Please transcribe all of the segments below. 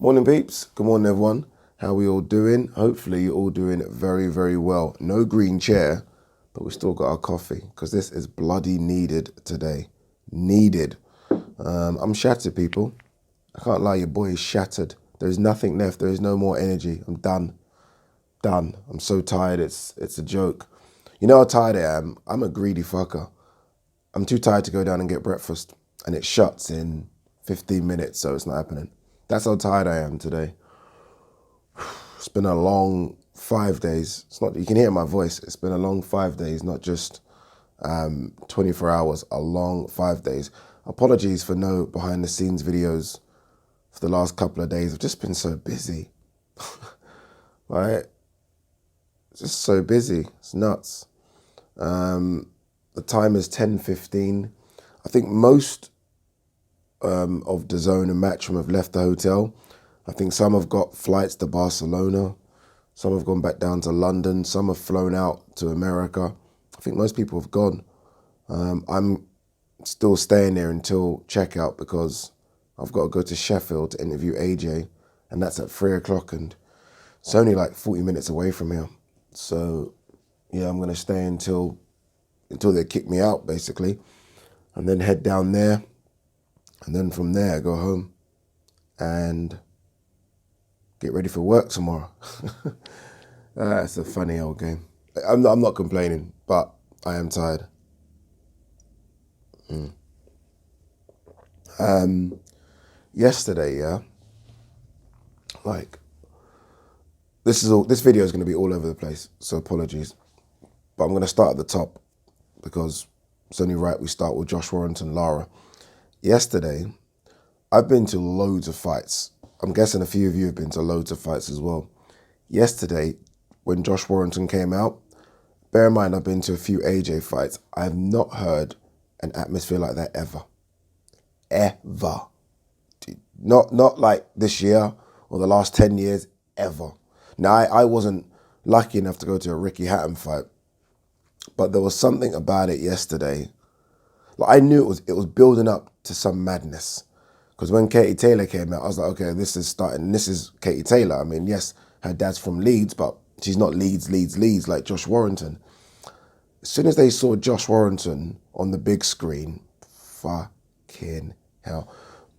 Morning peeps, good morning everyone. How we all doing? Hopefully you're all doing very, very well. No green chair, but we still got our coffee because this is bloody needed today. Needed. I'm shattered, people. I can't lie, your boy is shattered. There's nothing left. There is no more energy. I'm done. Done. I'm so tired. It's a joke. You know how tired I am? I'm a greedy fucker. I'm too tired to go down and get breakfast, and it shuts in 15 minutes, so it's not happening. That's how tired I am today. It's been a long 5 days. It's not, you can hear my voice. It's been a long 5 days, not just 24 hours, a long 5 days. Apologies for no behind the scenes videos for the last couple of days. I've just been so busy, right? Just so busy. It's nuts. The time is 10:15. I think most of DAZN and Matchroom have left the hotel. I think some have got flights to Barcelona. Some have gone back down to London. Some have flown out to America. I think most people have gone. I'm still staying there until checkout because I've got to go to Sheffield to interview AJ, and that's at 3 o'clock, and it's only like 40 minutes away from here. So yeah, I'm going to stay until they kick me out, basically, and then head down there. And then from there, go home and get ready for work tomorrow. It's a funny old game. I'm not complaining, but I am tired. Yesterday, yeah, like this video is going to be all over the place, so apologies. But I'm going to start at the top because it's only right we start with Josh Warrington, Lara. Yesterday, I've been to loads of fights. I'm guessing a few of you have been to loads of fights as well. Yesterday, when Josh Warrington came out, bear in mind I've been to a few AJ fights. I have not heard an atmosphere like that ever. Ever. Not like this year or the last 10 years, ever. Now, I wasn't lucky enough to go to a Ricky Hatton fight, but there was something about it yesterday. Like, I knew it was building up to some madness. Because when Katie Taylor came out, I was like, okay, this is starting. This is Katie Taylor. I mean, yes, her dad's from Leeds, but she's not Leeds like Josh Warrington. As soon as they saw Josh Warrington on the big screen, fucking hell.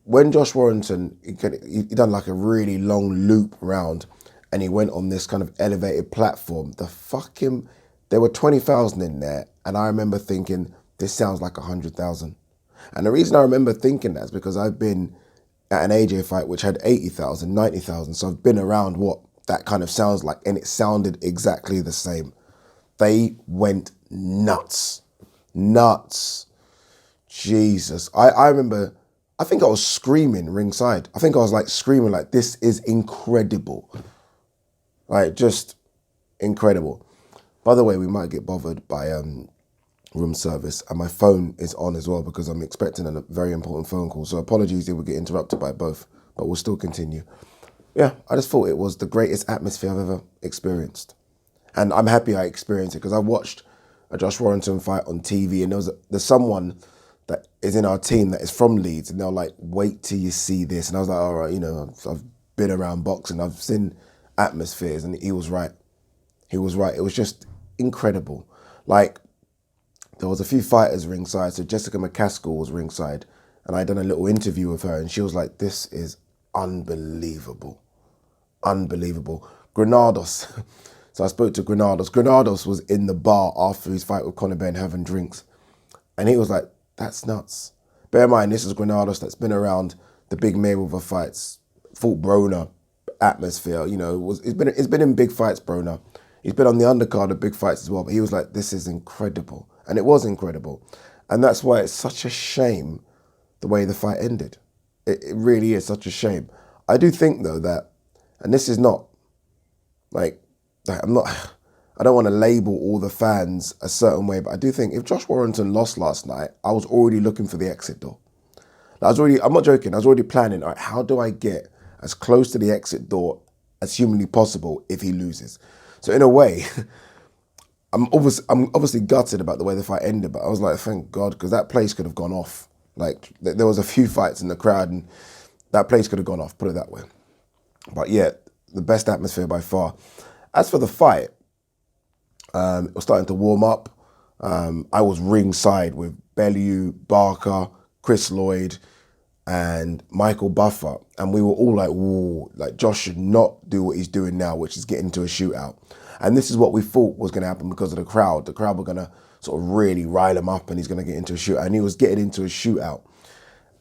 When Josh Warrington, he done like a really long loop round and he went on this kind of elevated platform, there were 20,000 in there. And I remember thinking, this sounds like 100,000. And the reason I remember thinking that is because I've been at an AJ fight which had 80,000, 90,000. So I've been around what that kind of sounds like, and it sounded exactly the same. They went nuts. Nuts. Jesus. I remember, I think I was screaming ringside. I think I was like screaming like, this is incredible. Like, just incredible. By the way, we might get bothered by room service, and my phone is on as well because I'm expecting a very important phone call. So apologies if we get interrupted by both, but we'll still continue. Yeah, I just thought it was the greatest atmosphere I've ever experienced. And I'm happy I experienced it because I watched a Josh Warrington fight on TV, and there's someone that is in our team that is from Leeds, and they're like, wait till you see this. And I was like, all right, I've been around boxing, I've seen atmospheres, and he was right. He was right. It was just incredible. Like, there was a few fighters ringside. So Jessica McCaskill was ringside, and I done a little interview with her, and she was like, this is unbelievable. Unbelievable. Granados. So I spoke to Granados. Granados was in the bar after his fight with Conor Benn having drinks. And he was like, that's nuts. Bear in mind, this is Granados that's been around the big Mayweather fights, fought Broner, atmosphere, it's been in big fights, Broner. He's been on the undercard of big fights as well, but he was like, this is incredible. And it was incredible. And that's why it's such a shame the way the fight ended. It really is such a shame. I do think, though, that, and this is not, I don't want to label all the fans a certain way, but I do think if Josh Warrington lost last night, I was already looking for the exit door. I'm not joking, I was already planning, all right, how do I get as close to the exit door as humanly possible if he loses? So in a way, I'm obviously gutted about the way the fight ended, but I was like, thank God, because that place could have gone off. Like, there was a few fights in the crowd, and that place could have gone off, put it that way. But yeah, the best atmosphere by far. As for the fight, it was starting to warm up. I was ringside with Bellew, Barker, Chris Lloyd, and Michael Buffer, and we were all like, "Whoa!" Like Josh should not do what he's doing now, which is get into a shootout. And this is what we thought was going to happen because of the crowd. The crowd were going to sort of really rile him up, and he's going to get into a shootout. And he was getting into a shootout,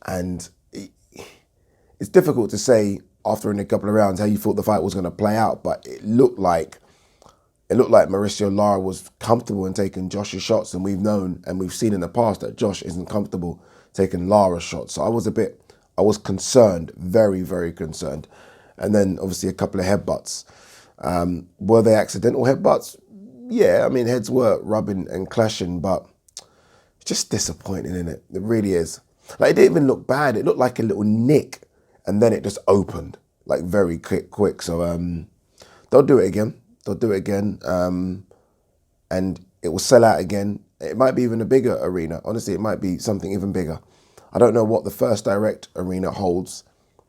and it's difficult to say after in a couple of rounds how you thought the fight was going to play out, but it looked like Mauricio Lara was comfortable in taking Josh's shots, and we've known and we've seen in the past that Josh isn't comfortable taking Lara's shots. So I was concerned, very, very concerned. And then obviously a couple of headbutts. Were they accidental headbutts? Yeah, I mean, heads were rubbing and clashing, but it's just disappointing, isn't it? It really is. Like, it didn't even look bad. It looked like a little nick, and then it just opened, like, very quick. So they'll do it again. They'll do it again, and it will sell out again. It might be even a bigger arena. Honestly, it might be something even bigger. I don't know what the First Direct arena holds.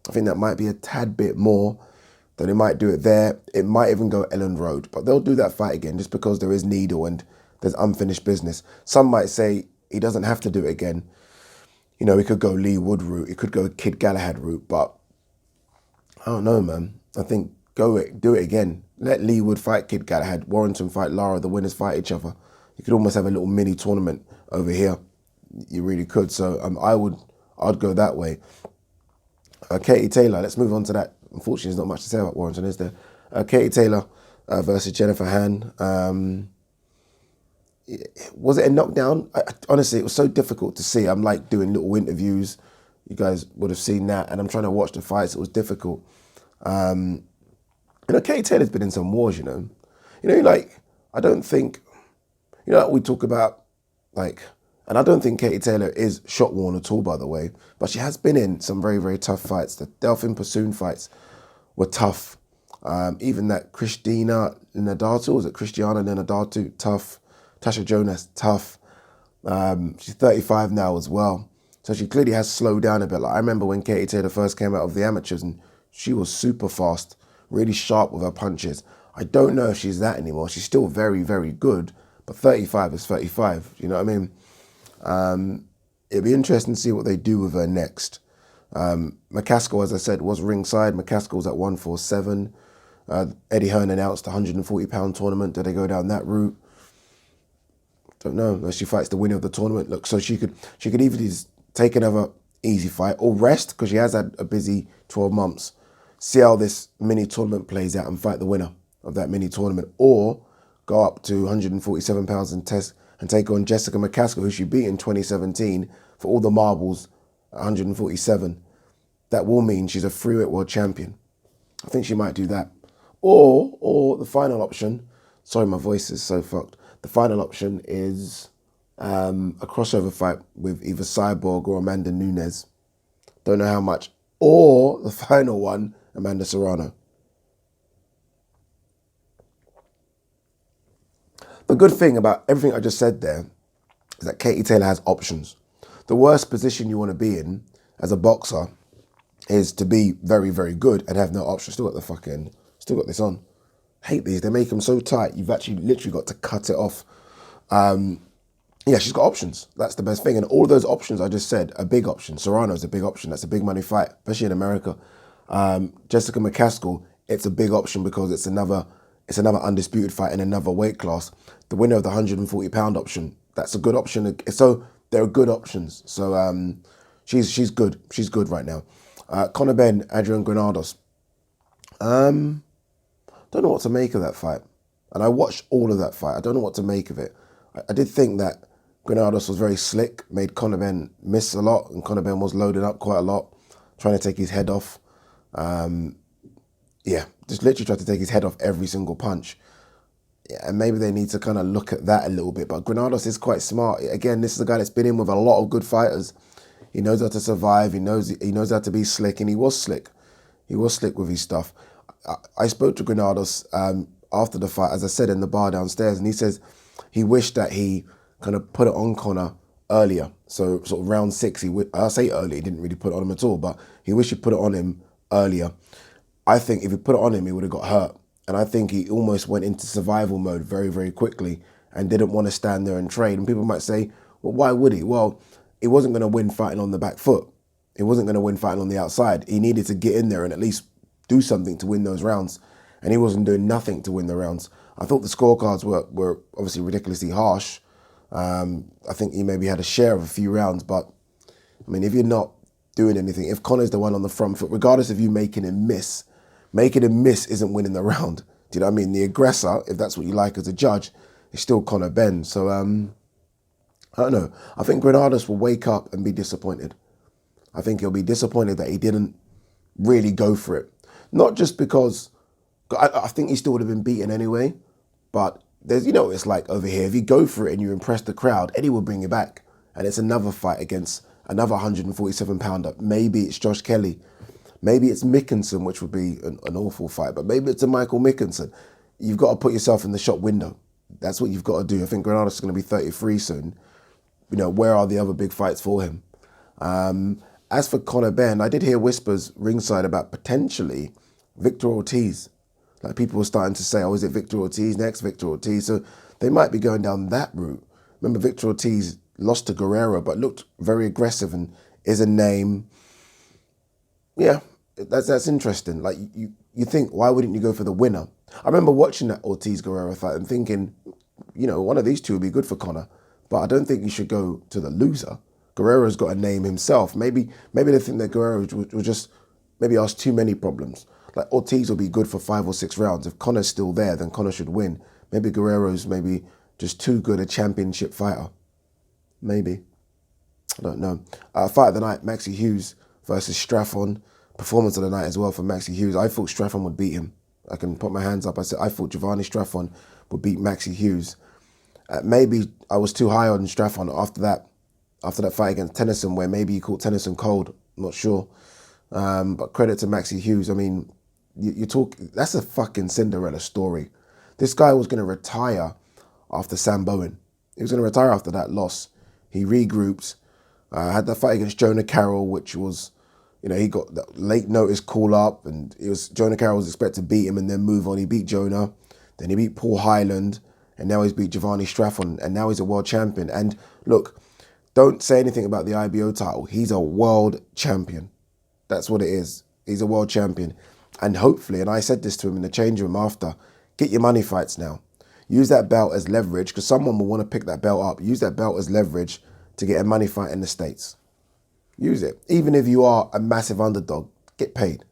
I think that might be a tad bit more. Then they might do it there. It might even go Elland Road, but they'll do that fight again just because there is needle and there's unfinished business. Some might say he doesn't have to do it again. You know, he could go Lee Wood route. He could go Kid Galahad route, but I don't know, man. I think do it again. Let Lee Wood fight Kid Galahad, Warrington fight Lara, the winners fight each other. You could almost have a little mini tournament over here. You really could. So I'd go that way. Katie Taylor, let's move on to that. Unfortunately, there's not much to say about Warrington, is there? Katie Taylor versus Jennifer Han. Was it a knockdown? Honestly, it was so difficult to see. I'm like doing little interviews. You guys would have seen that. And I'm trying to watch the fights. It was difficult. You know, Katie Taylor's been in some wars, you know. Like, I don't think, we talk about, like, and I don't think Katie Taylor is shot worn at all, by the way, but she has been in some very, very tough fights. The Delphine Pursoon fights were tough. Even that Christiana Linadatu, tough. Tasha Jonas, tough. She's 35 now as well. So she clearly has slowed down a bit. Like, I remember when Katie Taylor first came out of the amateurs and she was super fast, really sharp with her punches. I don't know if she's that anymore. She's still very, very good, but 35 is 35. You know what I mean? It'll be interesting to see what they do with her next. McCaskill, as I said, was ringside. McCaskill's at 147. Eddie Hearn announced a 140-pound tournament. Do they go down that route? Don't know. Unless she fights the winner of the tournament. Look, so she could either take another easy fight or rest, because she has had a busy 12 months. See how this mini tournament plays out and fight the winner of that mini tournament, or go up to 147 pounds and take on Jessica McCaskill, who she beat in 2017 for all the marbles at 147. That will mean she's a freeweight world champion. I think she might do that. Or the final option, sorry, my voice is so fucked. The final option is a crossover fight with either Cyborg or Amanda Nunes. Don't know how much. Or the final one, Amanda Serrano. The good thing about everything I just said there is that Katie Taylor has options. The worst position you want to be in as a boxer is to be very, very good and have no options. Still got this on. Hate these. They make them so tight. You've actually literally got to cut it off. Yeah, she's got options. That's the best thing. And all of those options I just said are big options. Serrano's a big option. That's a big money fight, especially in America. Jessica McCaskill, it's a big option because it's another undisputed fight in another weight class. The winner of the 140-pound option, that's a good option. So there are good options. So she's good. She's good right now. Conor Benn, Adrian Granados. Don't know what to make of that fight. And I watched all of that fight. I don't know what to make of it. I did think that Granados was very slick, made Conor Benn miss a lot, and Conor Benn was loading up quite a lot, trying to take his head off. Yeah, just literally tried to take his head off every single punch. Yeah, and maybe they need to kind of look at that a little bit. But Granados is quite smart. Again, this is a guy that's been in with a lot of good fighters. He knows how to survive. He knows how to be slick, and he was slick. He was slick with his stuff. I spoke to Granados after the fight, as I said, in the bar downstairs, and he says he wished that he kind of put it on Conor earlier. So sort of round 6, I say early, he didn't really put it on him at all, but he wished he put it on him earlier. I think if he put it on him, he would have got hurt. And I think he almost went into survival mode very, very quickly and didn't want to stand there and trade. And people might say, well, why would he? Well, he wasn't going to win fighting on the back foot. He wasn't going to win fighting on the outside. He needed to get in there and at least do something to win those rounds. And he wasn't doing nothing to win the rounds. I thought the scorecards were obviously ridiculously harsh. I think he maybe had a share of a few rounds, but I mean, if you're not doing anything, if Conor's the one on the front foot, regardless of you making him miss isn't winning the round. Do you know what I mean? The aggressor, if that's what you like as a judge, is still Conor Benn. So, I don't know. I think Granados will wake up and be disappointed. I think he'll be disappointed that he didn't really go for it. Not just because, I think he still would have been beaten anyway, but there's, you know, it's like over here, if you go for it and you impress the crowd, Eddie will bring you back. And it's another fight against another 147 pounder. Maybe it's Josh Kelly. Maybe it's Mickinson, which would be an awful fight, but maybe it's a Michael Mickinson. You've got to put yourself in the shop window. That's what you've got to do. I think Granados is going to be 33 soon. You know, where are the other big fights for him? As for Conor Benn, I did hear whispers ringside about potentially Victor Ortiz. Like people were starting to say, oh, is it Victor Ortiz next? Victor Ortiz. So they might be going down that route. Remember, Victor Ortiz lost to Guerrero, but looked very aggressive and is a name. Yeah, that's interesting. Like you think, why wouldn't you go for the winner? I remember watching that Ortiz-Guerrero fight and thinking, you know, one of these two would be good for Conor, but I don't think you should go to the loser. Guerrero's got a name himself. Maybe they think that Guerrero will just maybe ask too many problems. Like Ortiz will be good for 5 or 6 rounds. If Conor's still there, then Conor should win. Maybe Guerrero's maybe just too good a championship fighter. Maybe. I don't know. Fight of the night, Maxi Hughes versus Straffon. Performance of the night as well for Maxi Hughes. I thought Straffon would beat him. I can put my hands up. I thought Giovanni Straffon would beat Maxi Hughes. Maybe I was too high on Straffon after that fight against Tennyson, where maybe he caught Tennyson cold. I'm not sure. But credit to Maxi Hughes. I mean, you talk, that's a fucking Cinderella story. This guy was going to retire after Sam Bowen. He was going to retire after that loss. He regrouped, had that fight against Jonah Carroll, which was, you know, he got the late notice call up, and Jonah Carroll was expected to beat him and then move on. He beat Jonah, then he beat Paul Hyland, and now he's beat Giovanni Straffon, and now he's a world champion. And look, don't say anything about the IBO title. He's a world champion. That's what it is. He's a world champion. And hopefully, and I said this to him in the change room after, get your money fights now. Use that belt as leverage, because someone will want to pick that belt up. Use that belt as leverage to get a money fight in the States. Use it. Even if you are a massive underdog, get paid.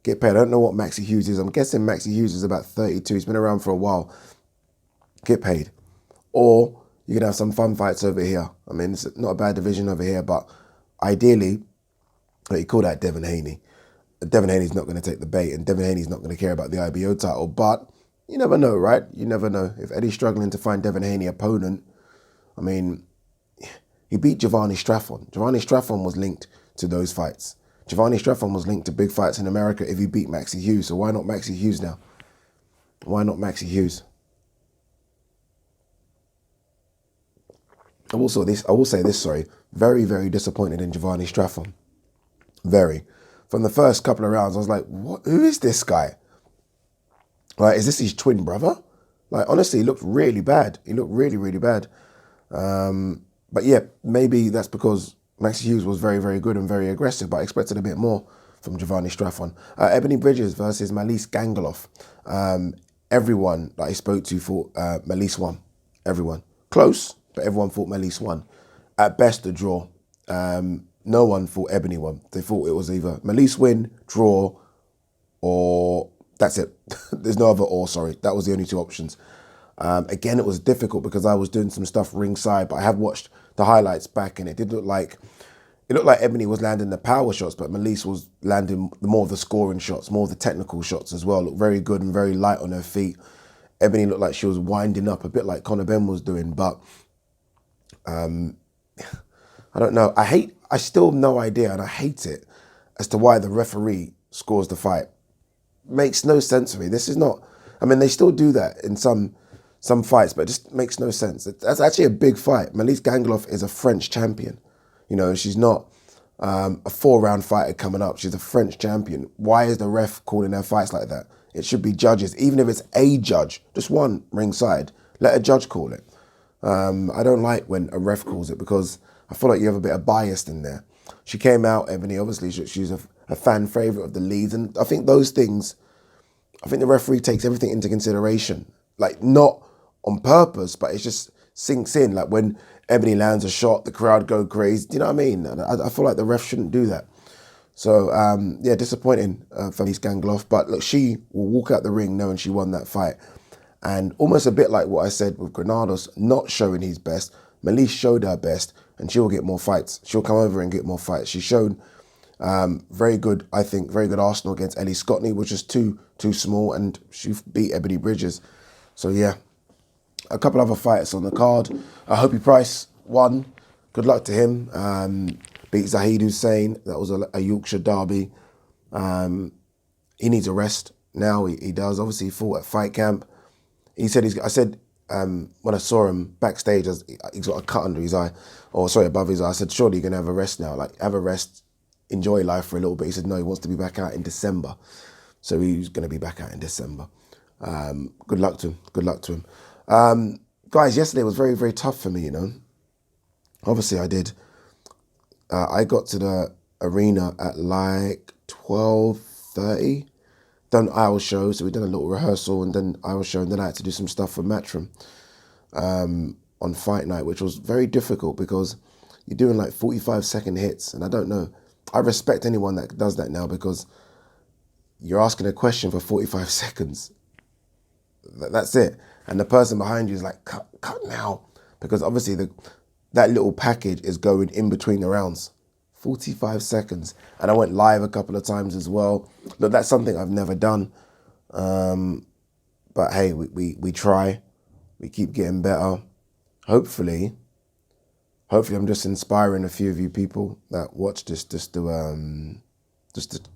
Get paid. I don't know what Maxi Hughes is. I'm guessing Maxi Hughes is about 32. He's been around for a while. Get paid. Or you can have some fun fights over here. I mean, it's not a bad division over here, but ideally, you call that Devin Haney. Devin Haney's not going to take the bait, and Devin Haney's not going to care about the IBO title, but you never know, right? You never know. If Eddie's struggling to find Devin Haney opponent, I mean, he beat Giovanni Straffon. Giovanni Straffon was linked to those fights. Giovanni Straffon was linked to big fights in America if he beat Maxi Hughes. So why not Maxi Hughes now? Why not Maxi Hughes? I will say this, very, very disappointed in Giovanni Straffon. Very. From the first couple of rounds, I was like, what? Who is this guy? Like, is this his twin brother? Like, honestly, he looked really bad. He looked really, really bad. But yeah, maybe that's because Maxi Hughes was very, very good and very aggressive, but I expected a bit more from Giovanni Straffon. Ebony Bridges versus Malise Gangaloff. Everyone that I spoke to thought Malise won. Everyone. Close, but everyone thought Malise won. At best, a draw. No one thought Ebony won. They thought it was either Malise win, draw, or that's it. There's no other or, sorry. That was the only two options. Again, it was difficult because I was doing some stuff ringside, but I have watched the highlights back, and it looked like Ebony was landing the power shots, but Malise was landing more of the scoring shots, more of the technical shots as well. Looked very good and very light on her feet. Ebony looked like she was winding up a bit like Conor Benn was doing, but I don't know. I still have no idea, and I hate it, as to why the referee scores the fight. Makes no sense to me. This is not, I mean, they still do that in some fights, but it just makes no sense. That's actually a big fight. Malise Gangaloff is a French champion. You know, she's not A 4-round fighter coming up. She's a French champion. Why is the ref calling her fights like that? It should be judges, even if it's a judge, just one ringside. Let a judge call it. I don't like when a ref calls it because I feel like you have a bit of bias in there. She came out, Ebony, obviously she's a fan favourite of the leads, and I think those things, I think the referee takes everything into consideration. Like, not on purpose, but it just sinks in. Like when Ebony lands a shot, the crowd go crazy. Do you know what I mean? And I feel like the ref shouldn't do that. So, yeah, disappointing for Elise Gangloff. But look, she will walk out the ring knowing she won that fight. And almost a bit like what I said with Granados not showing his best, Melise showed her best, and she will get more fights. She'll come over and get more fights. She showed very good, I think, very good arsenal against Ellie Scottney, which is too small, and she beat Ebony Bridges. So, yeah, a couple other fights on the card. Hopey Price won. Good luck to him. Beat Zahid Hussein. That was a Yorkshire derby. He needs a rest now. He does. Obviously, he fought at fight camp. He said I said when I saw him backstage, he's got a cut under his eye, or sorry, above his eye. I said, surely you're gonna have a rest now. Like, have a rest, enjoy life for a little bit. He said, no, he wants to be back out in December. So he's gonna be back out in December. Good luck to him. Good luck to him. Guys, yesterday was very, very tough for me, you know. Obviously, I did. I got to the arena at like 12:30. Done Iowa show, so we done a little rehearsal and then Iowa show, and then I had to do some stuff for Matchroom on fight night, which was very difficult because you're doing like 45-second hits, and I don't know. I respect anyone that does that now because you're asking a question for 45 seconds. That's it. And the person behind you is like, cut now. Because obviously that little package is going in between the rounds. 45 seconds. And I went live a couple of times as well. Look, that's something I've never done. But hey, we try. We keep getting better. Hopefully I'm just inspiring a few of you people that watch this just to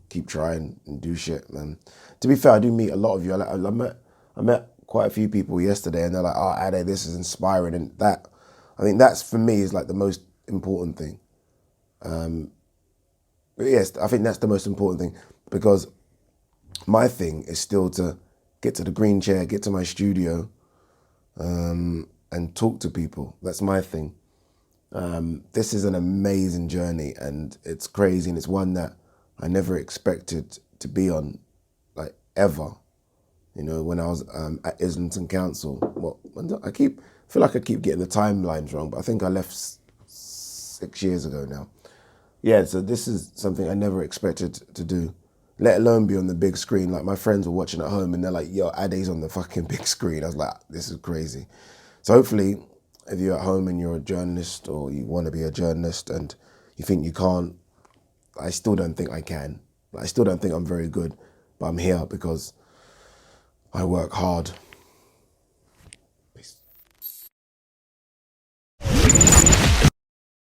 keep trying and do shit, man. To be fair, I do meet a lot of you. I met quite a few people yesterday, and they're like, oh, Ade, this is inspiring. And that, I think that's, for me, is like the most important thing. But yes, I think that's the most important thing, because my thing is still to get to the green chair, get to my studio, and talk to people. That's my thing. This is an amazing journey, and it's crazy, and it's one that I never expected to be on, like, ever. You know, when I was at Islington Council, I feel like I keep getting the timelines wrong, but I think I left 6 years ago now. Yeah, so this is something I never expected to do, let alone be on the big screen. Like, my friends were watching at home and they're like, yo, Ade's on the fucking big screen. I was like, this is crazy. So hopefully, if you're at home and you're a journalist, or you want to be a journalist and you think you can't, I still don't think I can. I still don't think I'm very good, but I'm here because I work hard.